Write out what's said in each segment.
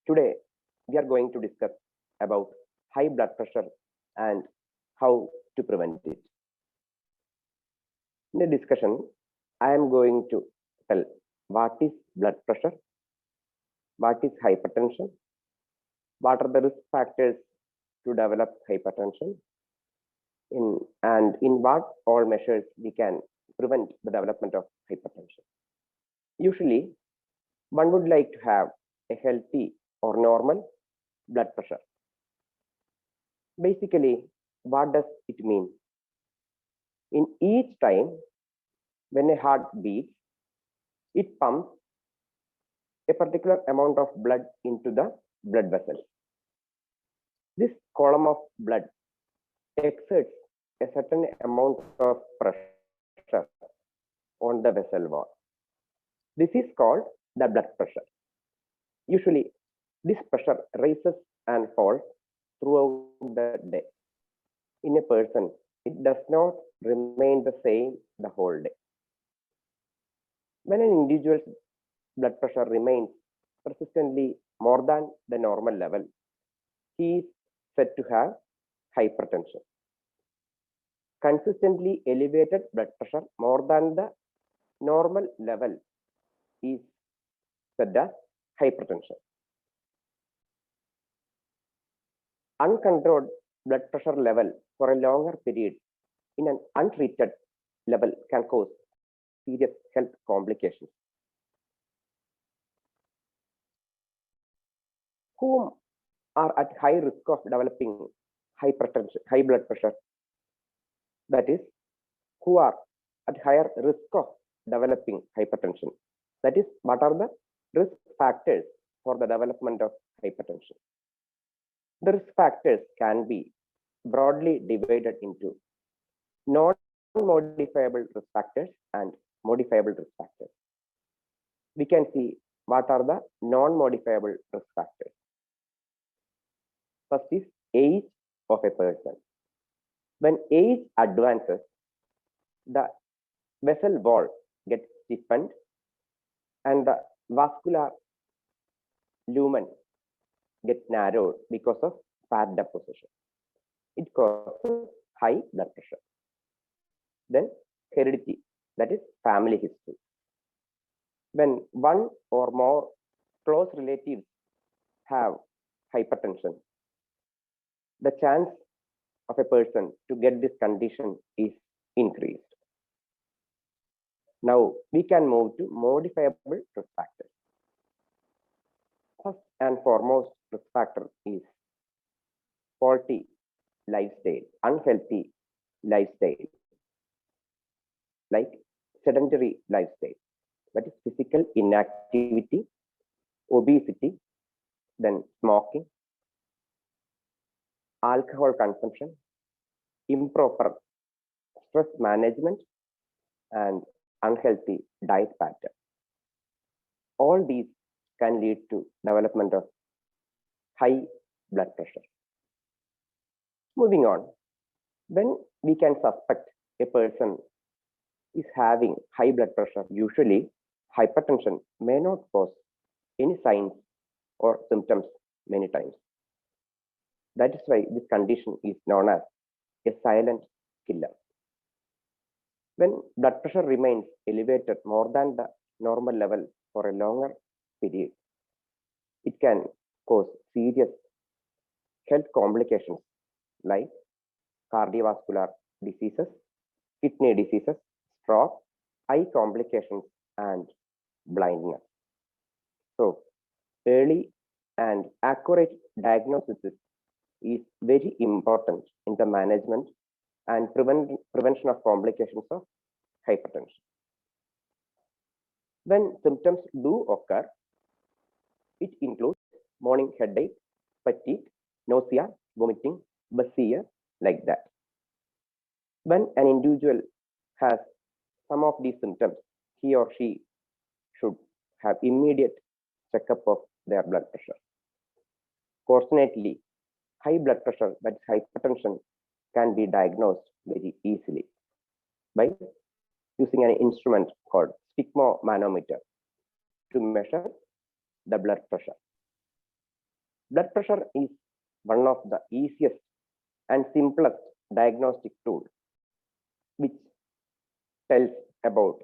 Today, we are going to discuss about high blood pressure and how to prevent it. In the discussion, I am going to tell what is blood pressure, what is hypertension, what are the risk factors to develop hypertension, and in what all measures we can prevent the development of hypertension. Usually, one would like to have a healthy or normal blood pressure. Basically, what does it mean? In each time when a heart beats, it pumps a particular amount of blood into the blood vessel. This column of blood exerts a certain amount of pressure on the vessel wall. This is called the blood pressure. Usually, this pressure rises and falls throughout the day. In a person, it does not remain the same the whole day. When an individual's blood pressure remains persistently more than the normal level, he is said to have hypertension. Consistently elevated blood pressure more than the normal level is said as hypertension. Uncontrolled blood pressure level for a longer period in an untreated level can cause serious health complications. Whom are at high risk of developing hypertension, high blood pressure? That is, who are at higher risk of developing hypertension. That is, what are the risk factors for the development of hypertension? The risk factors can be broadly divided into non-modifiable risk factors and modifiable risk factors. We can see what are the non-modifiable risk factors. First is age of a person. When age advances, the vessel wall gets stiffened and the vascular lumen gets narrowed because of fat deposition. It causes high blood pressure. Then heredity, that is family history. When one or more close relatives have hypertension, the chance of a person to get this condition is increased. Now we can move to modifiable risk factors. First and foremost risk factor is faulty lifestyle, unhealthy lifestyle, like sedentary lifestyle, that is physical inactivity, obesity, then smoking, alcohol consumption, improper stress management, and unhealthy diet pattern. All these can lead to development of high blood pressure. Moving on, when we can suspect a person is having high blood pressure, usually hypertension may not cause any signs or symptoms many times. That is why this condition is known as a silent killer. When blood pressure remains elevated more than the normal level for a longer period, it can cause serious health complications like cardiovascular diseases, kidney diseases, stroke, eye complications, and blindness. So, early and accurate diagnosis is very important in the management and prevention of complications of hypertension. When symptoms do occur, it includes morning headache, fatigue, nausea, vomiting, bacilla, like that. When an individual has some of these symptoms, he or she should have immediate checkup of their blood pressure. Fortunately, high blood pressure, that is hypertension, can be diagnosed very easily by using an instrument called sphygmomanometer to measure the blood pressure. Blood pressure is one of the easiest and simplest diagnostic tools which tells about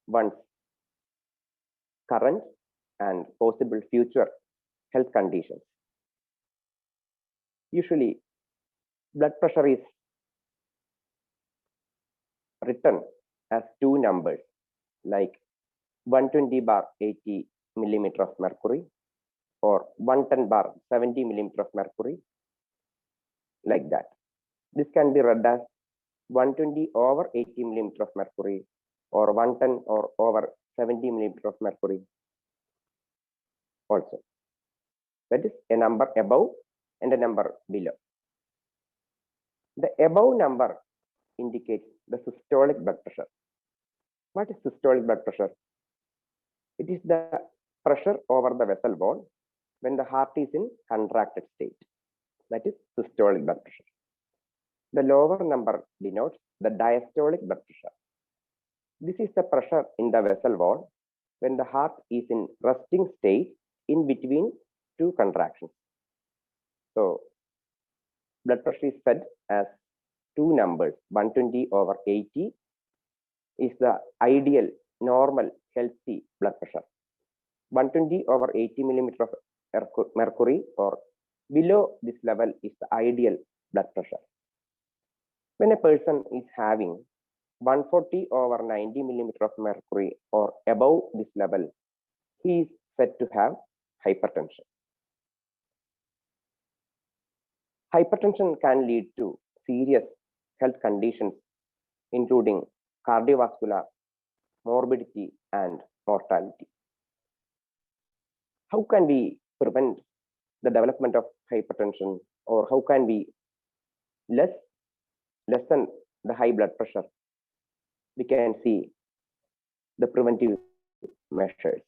one's current and possible future health conditions. Usually, blood pressure is written as two numbers like 120/80 millimeter of mercury or 110/70 millimeter of mercury, like that. This can be read as 120/80 millimeter of mercury or 110 or over 70 millimeter of mercury also. That is a number above and a number below. The above number indicates the systolic blood pressure. What is systolic blood pressure? It is the pressure over the vessel wall when the heart is in contracted state. That is systolic blood pressure. The lower number denotes the diastolic blood pressure. This is the pressure in the vessel wall when the heart is in resting state in between two contractions. So, blood pressure is said as two numbers, 120/80 is the ideal, normal, healthy blood pressure. 120/80 millimeter of mercury or below this level is the ideal blood pressure. When a person is having 140/90 millimeter of mercury or above this level, he is said to have hypertension. Hypertension can lead to serious health conditions, including cardiovascular, morbidity, and mortality. How can we prevent the development of hypertension, or how can we lessen the high blood pressure? We can see the preventive measures.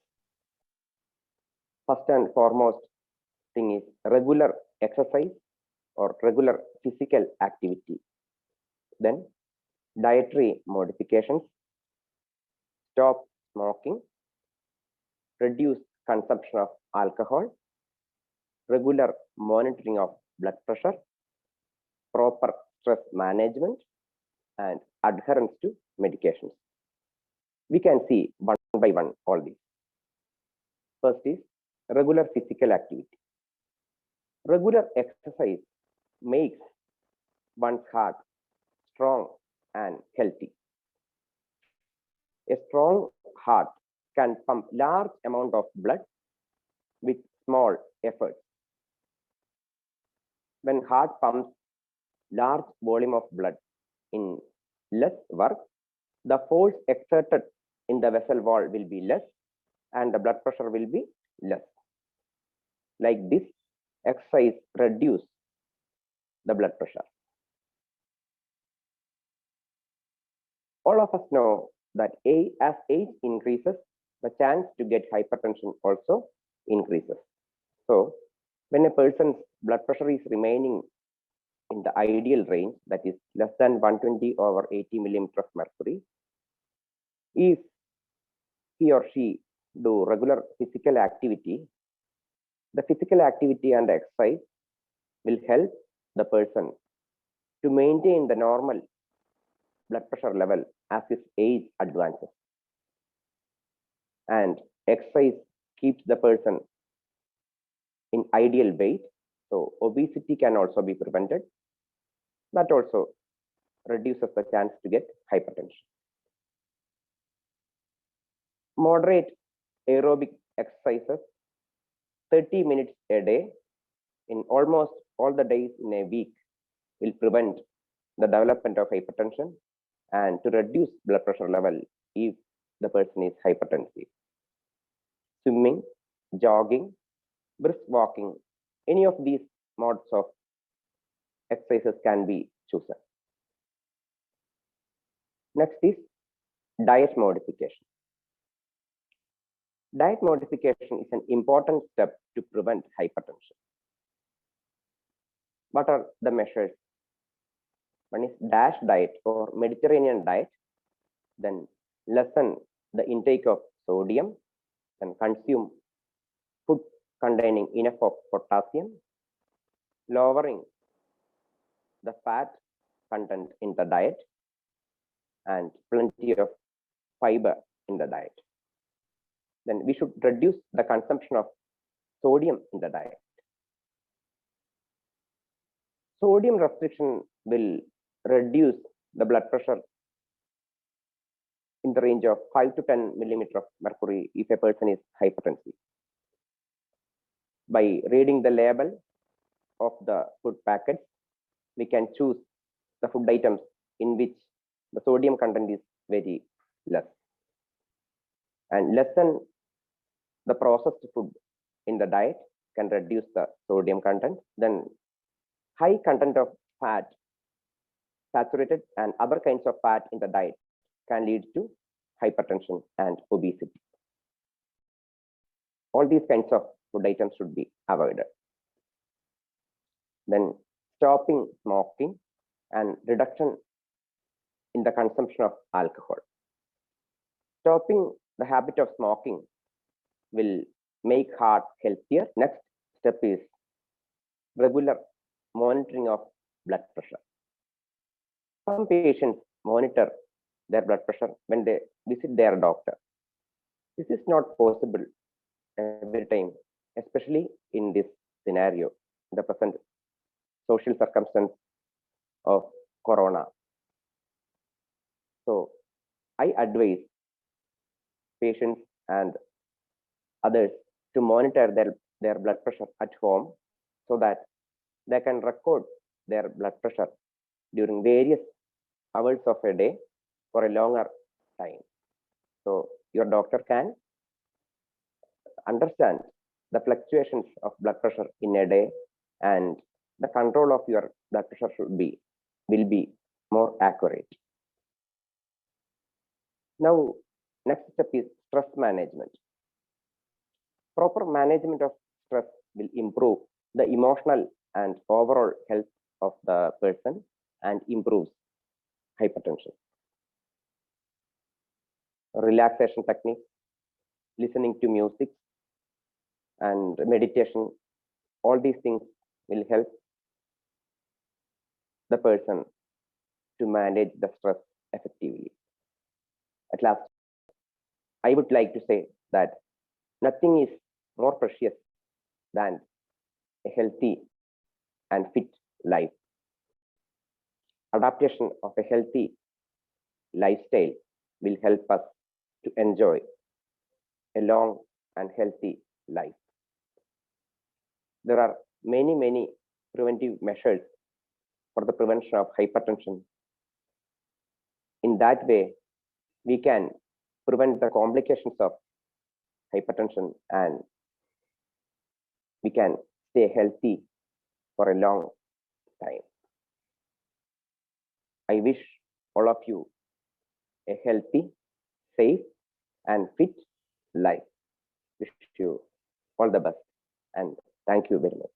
First and foremost thing is regular exercise or regular physical activity. Then dietary modifications, stop smoking, reduce consumption of alcohol, regular monitoring of blood pressure, proper stress management, and adherence to medications. We can see one by one all these. First is regular physical activity. Regular exercise makes one's heart strong and healthy. A strong heart can pump large amount of blood with small effort. When heart pumps large volume of blood in less work, the force exerted in the vessel wall will be less and the blood pressure will be less. Like this, exercise reduce the blood pressure. All of us know that as age increases, the chance to get hypertension also increases. So, when a person's blood pressure is remaining in the ideal range, that is less than 120/80 millimeter of mercury, if he or she do regular physical activity, the physical activity and exercise will help the person to maintain the normal blood pressure level as his age advances. And exercise keeps the person in ideal weight. So obesity can also be prevented. That also reduces the chance to get hypertension. Moderate aerobic exercises, 30 minutes a day in almost all the days in a week will prevent the development of hypertension and to reduce blood pressure level if the person is hypertensive. Swimming, jogging, brisk walking, any of these modes of exercises can be chosen. Next is diet modification. Diet modification is an important step to prevent hypertension. What are the measures? One is DASH diet or Mediterranean diet, then lessen the intake of sodium, then consume food containing enough of potassium, lowering the fat content in the diet, and plenty of fiber in the diet. Then we should reduce the consumption of sodium in the diet. Sodium restriction will reduce the blood pressure in the range of 5 to 10 millimeter of mercury if a person is hypertensive. By reading the label of the food packets, we can choose the food items in which the sodium content is very less. And lessen the processed food in the diet can reduce the sodium content. Then high content of fat, saturated and other kinds of fat in the diet can lead to hypertension and obesity. All these kinds of food items should be avoided. Then stopping smoking and reduction in the consumption of alcohol. Stopping the habit of smoking will make heart healthier. Next step is regular monitoring of blood pressure. Some patients monitor their blood pressure when they visit their doctor. This is not possible every time, especially in this scenario, the present social circumstance of corona. So I advise patients and others to monitor their blood pressure at home so that they can record their blood pressure during various hours of a day for a longer time. So your doctor can understand the fluctuations of blood pressure in a day, and the control of your blood pressure will be more accurate. Now, next step is stress management. Proper management of stress will improve the emotional and overall health of the person and improves hypertension. Relaxation techniques, listening to music, and meditation, all these things will help the person to manage the stress effectively. At last, I would like to say that nothing is more precious than a healthy and fit life. Adaptation of a healthy lifestyle will help us to enjoy a long and healthy life. There are many preventive measures for the prevention of hypertension. In that way, we can prevent the complications of hypertension and we can stay healthy for a long time. I wish all of you a healthy, safe, and fit life. Wish you all the best, and thank you very much.